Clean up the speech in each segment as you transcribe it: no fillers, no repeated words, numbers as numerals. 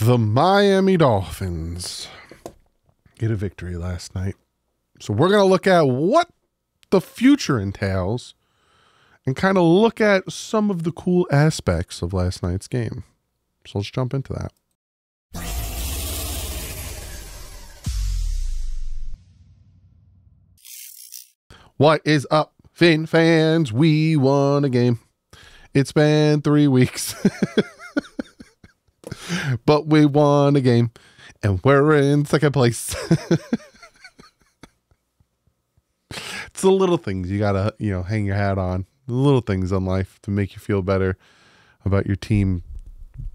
The Miami Dolphins get a victory last night. So we're going to look at what the future entails and kind of look at some of the cool aspects of last night's game. So let's jump into that. What is up, Fin fans? We won a game. It's been 3 weeks. But we won a game, and we're in second place. It's the little things you gotta, hang your hat on. The little things in life to make you feel better about your team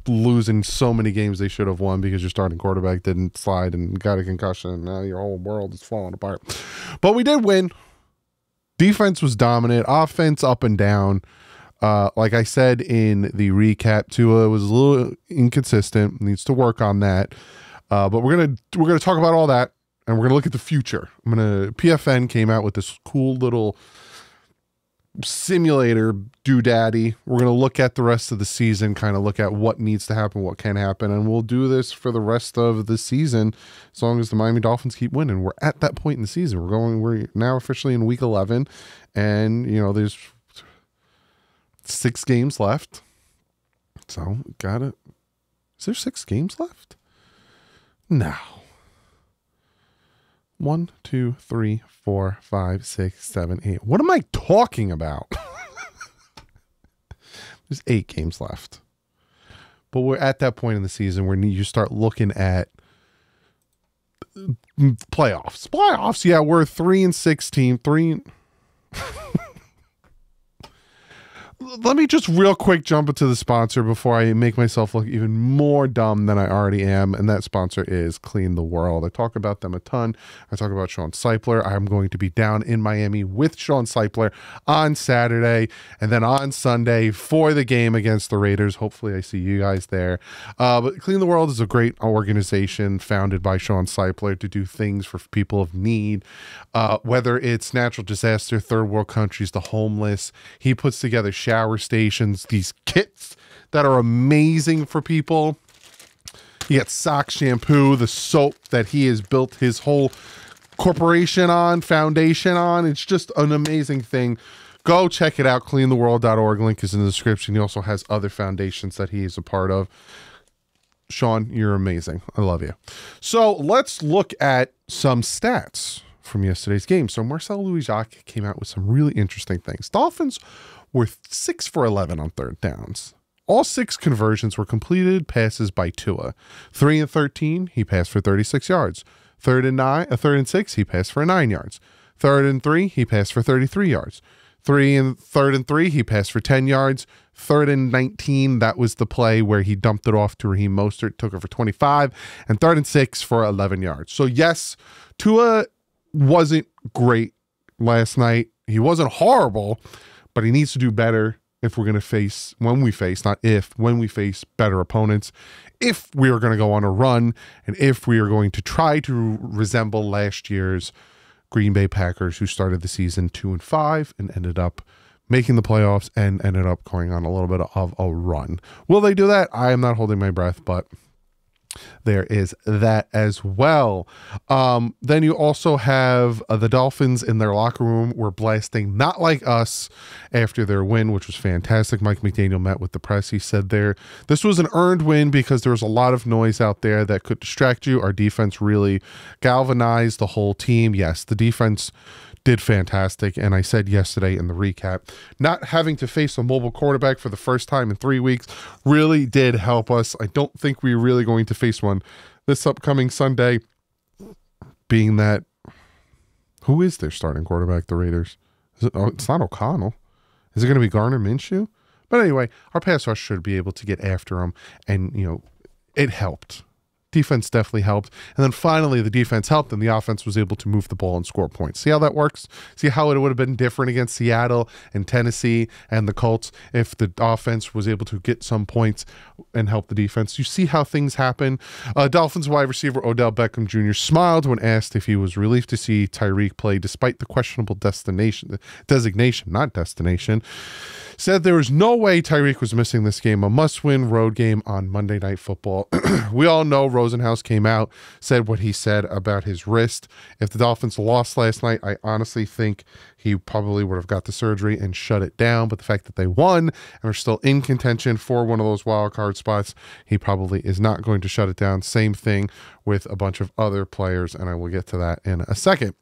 losing so many games they should have won because your starting quarterback didn't slide and got a concussion, and now your whole world is falling apart. But we did win. Defense was dominant. Offense up and down. Like I said in the recap, Tua was a little inconsistent. Needs to work on that. But we're gonna talk about all that, and we're gonna look at the future. PFN came out with this cool little simulator doodaddy. We're gonna look at the rest of the season, kind of look at what needs to happen, what can happen, and we'll do this for the rest of the season as long as the Miami Dolphins keep winning. We're at that point in the season. We're now officially in week 11, and there's 6 games left. So got it. Is there 6 games left? No. 1, 2, 3, 4, 5, 6, 7, 8. What am I talking about? There's 8 games left. But we're at that point in the season where you start looking at playoffs. Playoffs, yeah, we're a 3-16. Let me just real quick jump into the sponsor before I make myself look even more dumb than I already am, and that sponsor is Clean the World. I talk about them a ton. I talk about Sean Seipler. I'm going to be down in Miami with Sean Seipler on Saturday, and then on Sunday for the game against the Raiders. Hopefully I see you guys there. But Clean the World is a great organization founded by Sean Seipler to do things for people of need, whether it's natural disaster, third world countries, the homeless. He puts together shower stations, these kits that are amazing for people. You get sock shampoo, the soap that he has built his whole corporation on, foundation on. It's just an amazing thing. Go check it out, cleantheworld.org. Link is in the description. He also has other foundations that he is a part of. Sean, you're amazing. I love you. So let's look at some stats from yesterday's game. So Marcel Louis-Jacques came out with some really interesting things. Dolphins were 6 for 11 on third downs. All 6 conversions were completed passes by Tua. 3 and 13, he passed for 36 yards. 3rd and 6, he passed for 9 yards. 3rd and 3, he passed for 33 yards. 3rd and 3, he passed for 10 yards. 3rd and 19, that was the play where he dumped it off to Raheem Mostert, took it for 25. And 3rd and 6 for 11 yards. So yes, Tua wasn't great last night. He wasn't horrible, but he needs to do better when we face better opponents, if we are going to go on a run, and if we are going to try to resemble last year's Green Bay Packers, who started the season 2-5 and ended up making the playoffs and ended up going on a little bit of a run. Will they do that? I am not holding my breath, but there is that as well. Then you also have the Dolphins in their locker room were blasting "Not Like Us" after their win, which was fantastic. Mike McDaniel met with the press. He said this was an earned win because there was a lot of noise out there that could distract you. Our defense really galvanized the whole team. Yes, the defense did fantastic, and I said yesterday in the recap, not having to face a mobile quarterback for the first time in 3 weeks really did help us. I don't think we're really going to face one this upcoming Sunday, being that, who is their starting quarterback, the Raiders? It's not O'Connell. Is it going to be Gardner Minshew? But anyway, our pass rush should be able to get after him, and it helped. Defense definitely helped. And then finally, the defense helped, and the offense was able to move the ball and score points. See how that works? See how it would have been different against Seattle and Tennessee and the Colts if the offense was able to get some points and help the defense. You see how things happen. Dolphins wide receiver Odell Beckham Jr. smiled when asked if he was relieved to see Tyreek play despite the questionable designation, not destination. said there was no way Tyreek was missing this game, a must-win road game on Monday Night Football. We all know Rosenhaus came out, said what he said about his wrist. If the Dolphins lost last night, I honestly think he probably would have got the surgery and shut it down. But the fact that they won and are still in contention for one of those wild card spots, he probably is not going to shut it down. Same thing with a bunch of other players, and I will get to that in a second.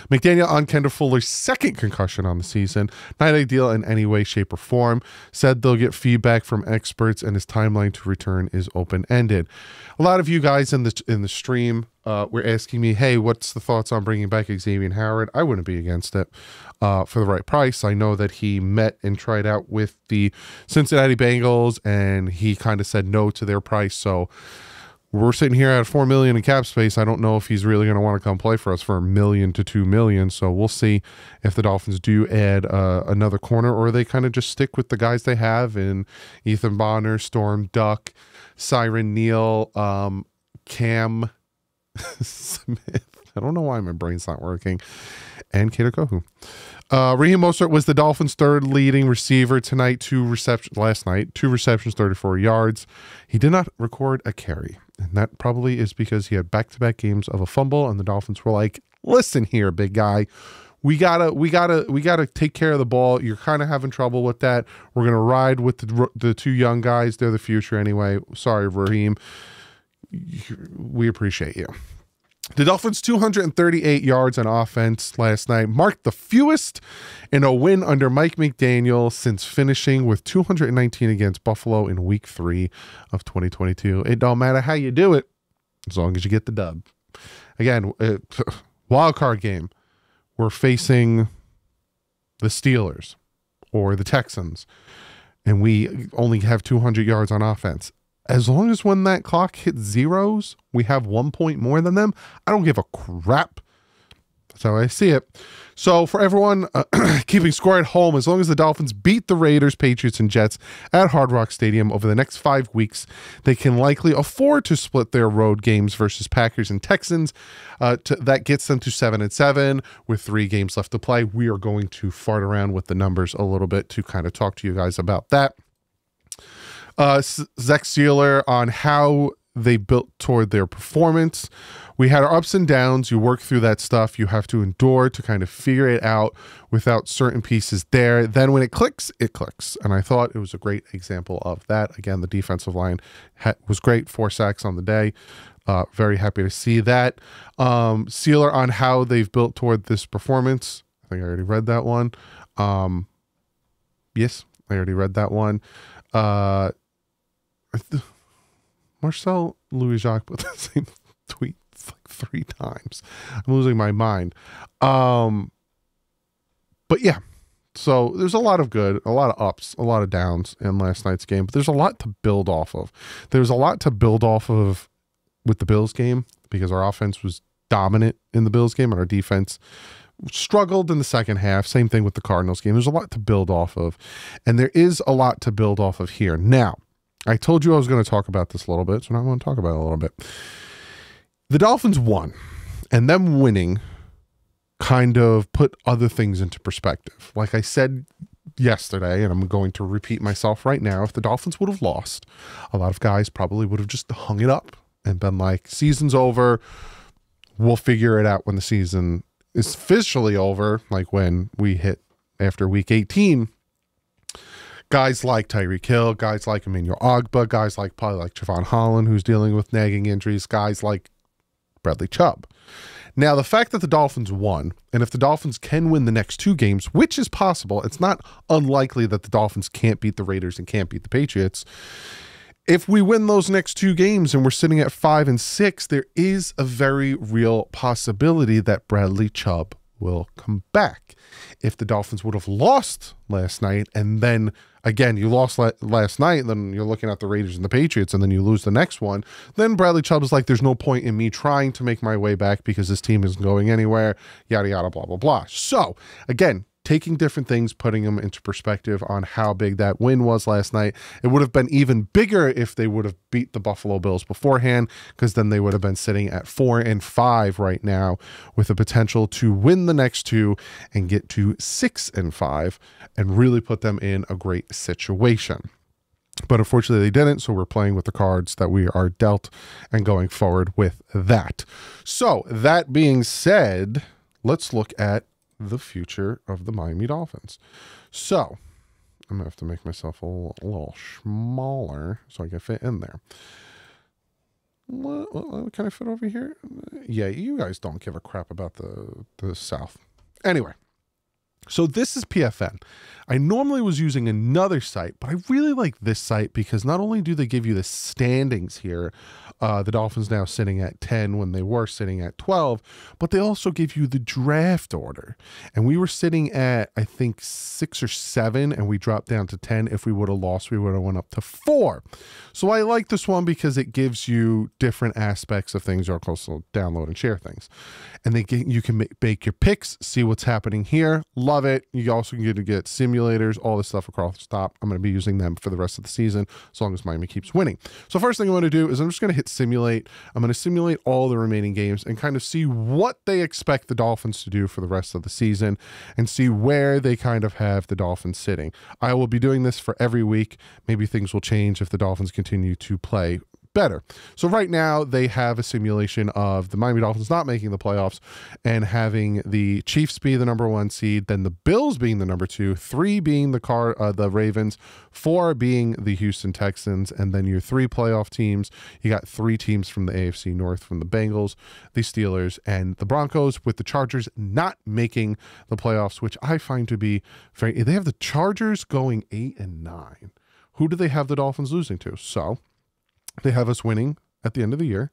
McDaniel on Kendall Fuller's second concussion on the season, not ideal in any way, shape, or form. Said they'll get feedback from experts, and his timeline to return is open-ended. A lot of you guys in the stream were asking me, hey, what's the thoughts on bringing back Xavier Howard? I wouldn't be against it for the right price. I know that he met and tried out with the Cincinnati Bengals, and he kind of said no to their price, so we're sitting here at $4 million in cap space. I don't know if he's really going to want to come play for us for $1 million to $2 million. So we'll see if the Dolphins do add another corner, or they kind of just stick with the guys they have in Ethan Bonner, Storm Duck, Siren Neal, Cam Smith. I don't know why my brain's not working. And Kader Kohu. Raheem Mostert was the Dolphins' third leading receiver tonight. Last night, 2 receptions, 34 yards. He did not record a carry. And that probably is because he had back-to-back games of a fumble, and the Dolphins were like, listen here, big guy. We gotta take care of the ball. You're kind of having trouble with that. We're gonna ride with the 2 young guys. They're the future anyway. Sorry, Raheem. We appreciate you. The Dolphins' 238 yards on offense last night marked the fewest in a win under Mike McDaniel since finishing with 219 against Buffalo in Week 3 of 2022. It don't matter how you do it, as long as you get the dub. Again, wild card game. We're facing the Steelers or the Texans, and we only have 200 yards on offense. As long as when that clock hits zeros, we have 1 point more than them, I don't give a crap. That's how I see it. So for everyone keeping score at home, as long as the Dolphins beat the Raiders, Patriots, and Jets at Hard Rock Stadium over the next 5 weeks, they can likely afford to split their road games versus Packers and Texans. That gets them to 7-7 with 3 games left to play. We are going to fart around with the numbers a little bit to kind of talk to you guys about that. Zach Sealer on how they built toward their performance. We had our ups and downs. You work through that stuff. You have to endure to kind of figure it out without certain pieces there. Then when it clicks, it clicks. And I thought it was a great example of that. Again, the defensive line was great. 4 sacks on the day. Very happy to see that. Sealer on how they've built toward this performance. I think I already read that one. Yes, I already read that one. Marcel Louis-Jacques put the same tweet like 3 times. I'm losing my mind. But yeah, so there's a lot of good, a lot of ups, a lot of downs in last night's game, but there's a lot to build off of. There's a lot to build off of with the Bills game because our offense was dominant in the Bills game and our defense struggled in the second half. Same thing with the Cardinals game. There's a lot to build off of, and there is a lot to build off of here. Now, I told you I was going to talk about this a little bit, so now I'm going to talk about it a little bit. The Dolphins won, and them winning kind of put other things into perspective. Like I said yesterday, and I'm going to repeat myself right now, if the Dolphins would have lost, a lot of guys probably would have just hung it up and been like, season's over. We'll figure it out when the season is officially over, like when we hit after week 18. Guys like Tyreek Hill, guys like Emmanuel Ogbah, guys like probably like Javon Holland, who's dealing with nagging injuries, guys like Bradley Chubb. Now, the fact that the Dolphins won, and if the Dolphins can win the next 2 games, which is possible, it's not unlikely that the Dolphins can't beat the Raiders and can't beat the Patriots. If we win those next 2 games and we're sitting at 5-6, there is a very real possibility that Bradley Chubb will come back. If the Dolphins would have lost last night, and then again, you lost last night, then you're looking at the Raiders and the Patriots, and then you lose the next one, then Bradley Chubb is like, there's no point in me trying to make my way back because this team isn't going anywhere, yada, yada, blah, blah, blah. So, again, taking different things, putting them into perspective on how big that win was last night. It would have been even bigger if they would have beat the Buffalo Bills beforehand, because then they would have been sitting at 4-5 right now, with the potential to win the next two and get to 6-5 and really put them in a great situation. But unfortunately they didn't, so we're playing with the cards that we are dealt and going forward with that. So that being said, let's look at the future of the Miami Dolphins. So I'm gonna have to make myself a little smaller so I can fit in there. Can I fit over here? Yeah, you guys don't give a crap about the South. Anyway, so this is PFN. I normally was using another site, but I really like this site because not only do they give you the standings here, the Dolphins now sitting at 10 when they were sitting at 12, but they also give you the draft order. And we were sitting at, I think, 6 or 7, and we dropped down to 10. If we would have lost, we would have went up to 4. So I like this one because it gives you different aspects of things. You'll also download and share things. And you can make your picks, see what's happening here. Love it. You also get to get simulators, all this stuff across the top. I'm going to be using them for the rest of the season as long as Miami keeps winning. So first thing I want to do is I'm just going to hit simulate. I'm going to simulate all the remaining games and kind of see what they expect the Dolphins to do for the rest of the season and see where they kind of have the Dolphins sitting. I will be doing this for every week. Maybe things will change if the Dolphins continue to play better. So right now they have a simulation of the Miami Dolphins not making the playoffs and having the Chiefs be the #1 seed, then the Bills being the #2, 3 being the Ravens, 4 being the Houston Texans, and then your 3 playoff teams. You got 3 teams from the AFC North, from the Bengals, the Steelers, and the Broncos, with the Chargers not making the playoffs, which I find to be very. They have the Chargers going 8-9. Who do they have the Dolphins losing to? So they have us winning at the end of the year.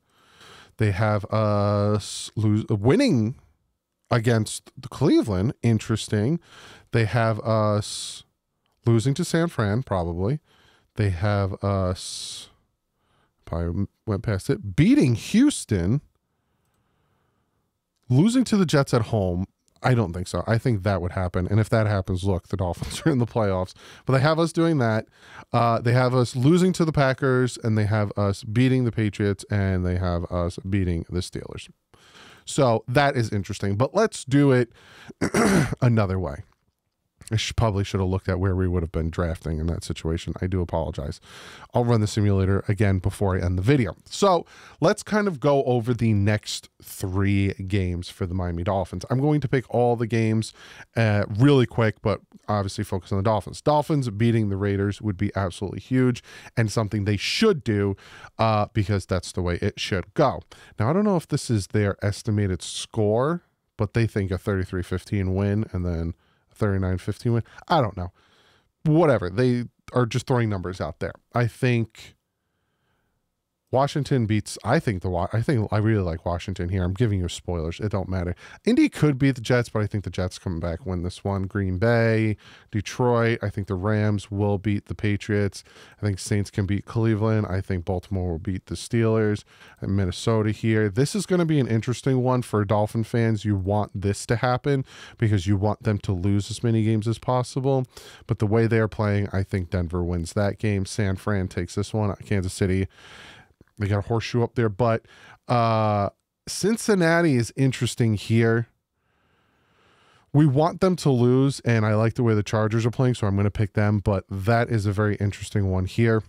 They have us winning against the Cleveland. Interesting. They have us losing to San Fran, probably. They have us, probably went past it, beating Houston, losing to the Jets at home. I don't think so. I think that would happen. And if that happens, look, the Dolphins are in the playoffs. But they have us doing that. They have us losing to the Packers, and they have us beating the Patriots, and they have us beating the Steelers. So that is interesting. But let's do it another way. I probably should have looked at where we would have been drafting in that situation. I do apologize. I'll run the simulator again before I end the video. So let's kind of go over the next 3 games for the Miami Dolphins. I'm going to pick all the games really quick, but obviously focus on the Dolphins. Dolphins beating the Raiders would be absolutely huge and something they should do because that's the way it should go. Now, I don't know if this is their estimated score, but they think a 33-15 win and then 39-15 win. I don't know. Whatever. They are just throwing numbers out there. I think Washington beats. I think I really like Washington here. I'm giving you spoilers. It don't matter. Indy could beat the Jets, but I think the Jets come back, win this one. Green Bay, Detroit. I think the Rams will beat the Patriots. I think Saints can beat Cleveland. I think Baltimore will beat the Steelers. And Minnesota here. This is going to be an interesting one for Dolphin fans. You want this to happen because you want them to lose as many games as possible. But the way they are playing, I think Denver wins that game. San Fran takes this one. Kansas City, they got a horseshoe up there, but Cincinnati is interesting here. We want them to lose, and I like the way the Chargers are playing, so I'm going to pick them, but that is a very interesting one here.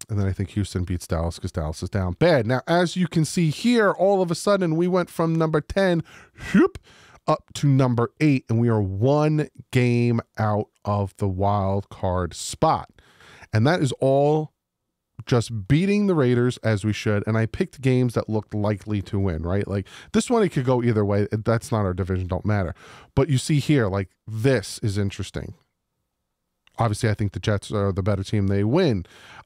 And then I think Houston beats Dallas because Dallas is down bad. Now, as you can see here, all of a sudden, we went from number 10 up to number 8, and we are 1 game out of the wild card spot. And that is all just beating the Raiders as we should. And I picked games that looked likely to win, right? Like this one, it could go either way. That's not our division, don't matter. But you see here, like this is interesting. Obviously, I think the Jets are the better team. They win.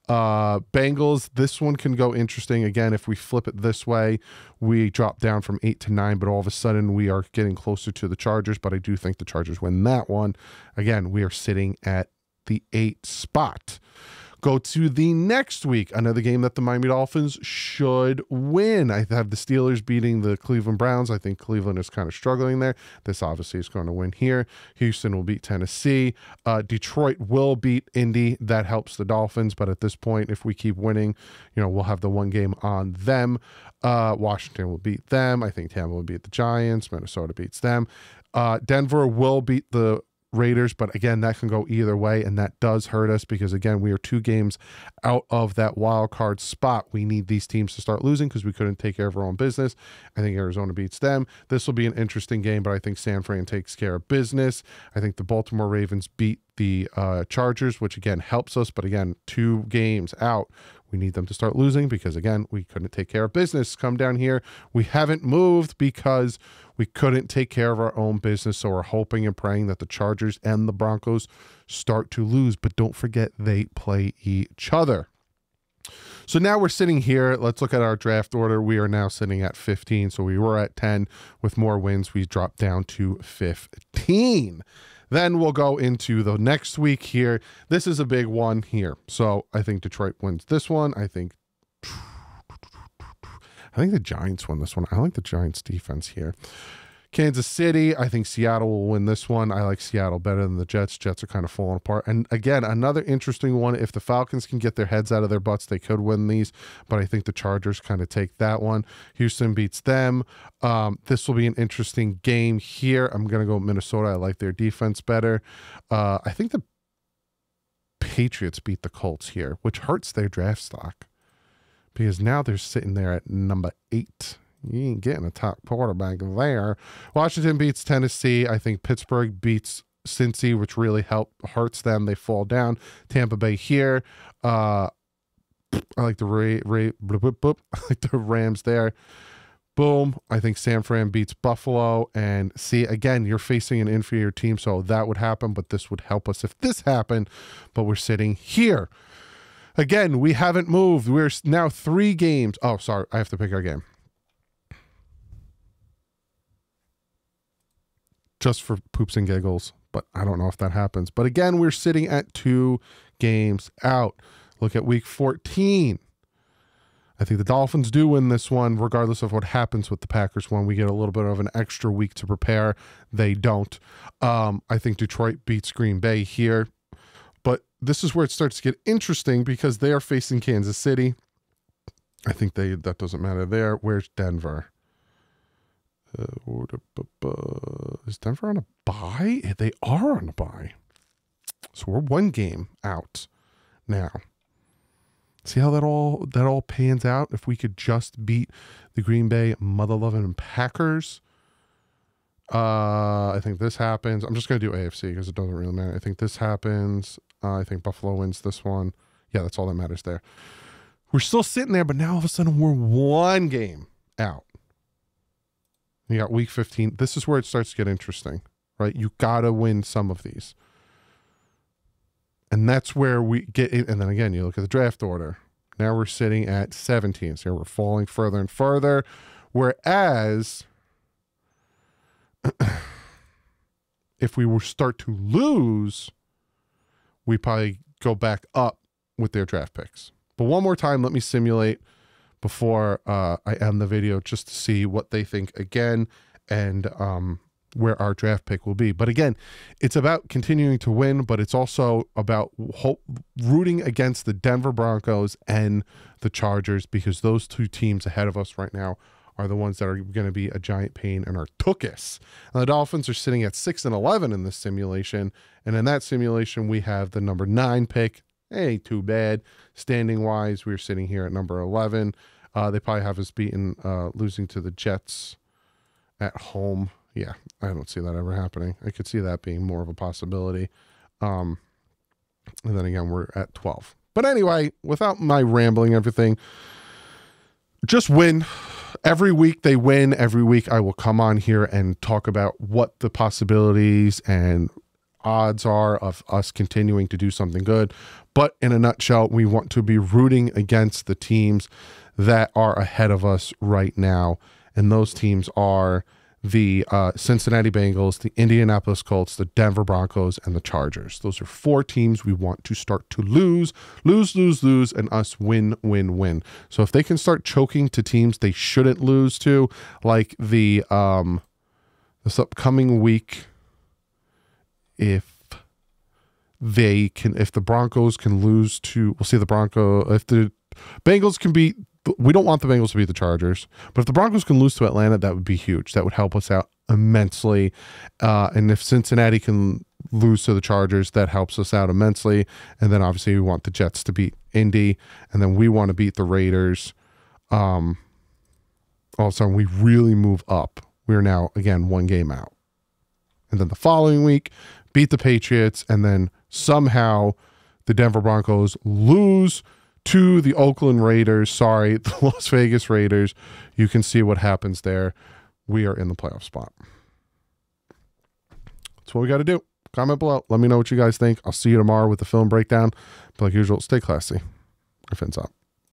Bengals, this one can go interesting. Again, if we flip it this way, we drop down from 8 to 9, but all of a sudden we are getting closer to the Chargers, but I do think the Chargers win that one. Again, we are sitting at the 8 spot. Go to the next week, another game that the Miami Dolphins should win. I have the Steelers beating the Cleveland Browns. I think Cleveland is kind of struggling there. This obviously is going to win here. Houston will beat Tennessee. Detroit will beat Indy. That helps the Dolphins, but at this point, if we keep winning, we'll have the one game on them. Washington will beat them. I think Tampa will beat the Giants. Minnesota beats them. Denver will beat the Raiders, but again, that can go either way, and that does hurt us because, again, we are 2 games out of that wild card spot. We need these teams to start losing because we couldn't take care of our own business. I think Arizona beats them. This will be an interesting game, but I think San Fran takes care of business. I think the Baltimore Ravens beat the Chargers, which, again, helps us, but again, 2 games out. We need them to start losing because, again, we couldn't take care of business. Come down here. We haven't moved because we couldn't take care of our own business. So we're hoping and praying that the Chargers and the Broncos start to lose. But don't forget, they play each other. So now we're sitting here. Let's look at our draft order. We are now sitting at 15. So we were at 10. With more wins, we dropped down to 15. Then we'll go into the next week here. This is a big one here. So I think Detroit wins this one. I think the Giants win this one. I like the Giants defense here. Kansas City, I think Seattle will win this one. I like Seattle better than the Jets. Jets are kind of falling apart. And again, another interesting one. If the Falcons can get their heads out of their butts, they could win these. But I think the Chargers kind of take that one. Houston beats them. This will be an interesting game here. I'm going to go Minnesota. I like their defense better. I think the Patriots beat the Colts here, which hurts their draft stock because now they're sitting there at number 8. You ain't getting a top quarterback there. Washington beats Tennessee. I think Pittsburgh beats Cincy, which really hurts them. They fall down. Tampa Bay here. I like the I like the Rams there. Boom. I think San Fran beats Buffalo. And see, again, you're facing an inferior team, so that would happen, but this would help us if this happened. But we're sitting here. Again, we haven't moved. We're now 3 games. Oh, sorry. I have to pick our game. Just for poops and giggles, but I don't know if that happens. But again, we're sitting at 2 games out. Look at week 14. I think the Dolphins do win this one, regardless of what happens with the Packers one. We get a little bit of an extra week to prepare. They don't. I think Detroit beats Green Bay here. But this is where it starts to get interesting because they are facing Kansas City. I think that doesn't matter there. Where's Denver? Is Denver on a bye? They are on a bye. So we're 1 game out now. See how that all pans out? If we could just beat the Green Bay mother-loving Packers. I think this happens. I'm just going to do AFC because it doesn't really matter. I think this happens. I think Buffalo wins this one. Yeah, that's all that matters there. We're still sitting there, but now all of a sudden we're 1 game out. You got week 15. This is where it starts to get interesting, right? You got to win some of these. And that's where we get in. And then again, you look at the draft order. Now we're sitting at 17. So we're falling further and further. Whereas if we were start to lose, we probably go back up with their draft picks. But one more time, let me simulate before I end the video just to see what they think again and where our draft pick will be. But again, it's about continuing to win, but it's also about rooting against the Denver Broncos and the Chargers because those 2 teams ahead of us right now are the ones that are going to be a giant pain in our tuchus. And the Dolphins are sitting at 6-11 in this simulation. And in that simulation, we have the number 9 pick. Ain't too bad. Standing wise, we're sitting here at number 11. They probably have us beaten, losing to the Jets at home. Yeah, I don't see that ever happening. I could see that being more of a possibility. And then again, we're at 12. But anyway, without my rambling everything, just win. Every week they win. Every week I will come on here and talk about what the possibilities and odds are of us continuing to do something good. But in a nutshell, we want to be rooting against the teams that are ahead of us right now. And those teams are the Cincinnati Bengals, the Indianapolis Colts, the Denver Broncos, and the Chargers. Those are 4 teams we want to start to lose, and us win, win, win. So if they can start choking to teams they shouldn't lose to, like this upcoming week, if the Broncos can lose to, we'll see if the Bengals can beat, we don't want the Bengals to beat the Chargers, but if the Broncos can lose to Atlanta, that would be huge. That would help us out immensely. And if Cincinnati can lose to the Chargers, that helps us out immensely. And then obviously we want the Jets to beat Indy, and then we want to beat the Raiders. All of a sudden we really move up. We're now, again, 1 game out. And then the following week, beat the Patriots, and then somehow the Denver Broncos lose to the Oakland Raiders. Sorry, the Las Vegas Raiders. You can see what happens there. We are in the playoff spot. That's what we got to do. Comment below. Let me know what you guys think. I'll see you tomorrow with the film breakdown. But like usual, stay classy. Our fins up.